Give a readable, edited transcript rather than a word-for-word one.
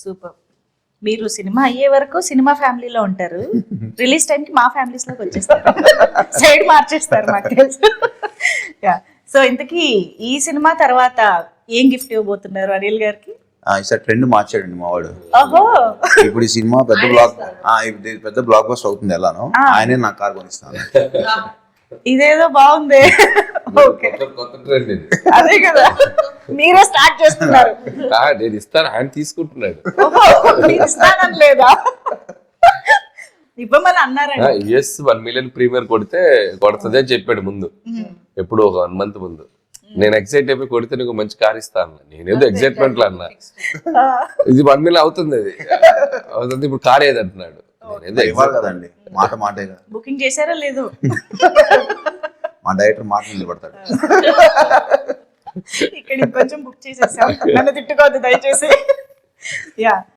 Super. మీరు cinema అయ్యే వరకు సినిమా ఫ్యామిలీలో ఉంటారు, రిలీజ్ టైంకి మా ఫ్యామిలీస్ లోకి వచ్చేస్తారు, సైడ్ మార్చేస్తారు మాకు తెలుసు. సో ఇంతకీ ఈ సినిమా తర్వాత ఏం గిఫ్ట్ ఇవ్వబోతున్నారు అనిల్ గారికి? ఈసారి ట్రెండ్ మార్చాడండి మా వాడు. ఓహో, ఇప్పుడు ఈ సినిమా పెద్ద బ్లాక్ బస్టర్ అవుతుంది ఎలానో, ఆయనే నాకు కార్ కొనిస్తాను. ఇదేదో బాగుంది. ఓకే, కొత్త ట్రెండ్ ఇది. అదే కదా, మీరే స్టార్ట్ చేస్తున్నారు. నేను ఇస్తాను, ఆయన తీసుకుంటున్నాడు. మీరు ఇస్తానని లేదా? ఇవ్వమని అన్నారండి. యుఎస్ 1 million ప్రీమియర్ కొడుతుంది అని చెప్పాడు ముందు, ఎప్పుడు ఒక 1 month ముందు. నేను ఎక్సైట్ అయిపోయి కొడితే నీకు మంచి కార్ ఇస్తాను, నేనేదో ఎక్సైట్మెంట్ లో అన్నా. ఇది 1 million అవుతుంది, అది అవుతుంది. ఇప్పుడు కార్ ఏదంటున్నాడు, కదండి, మాట బుకింగ్ చేశారా లేదు? మా డైరెక్టర్ మాట నిలబడతాడు. ఇక్కడ కొంచెం బుక్ చేసేసాం, నన్ను తిట్టుకోవద్దు దయచేసి. యా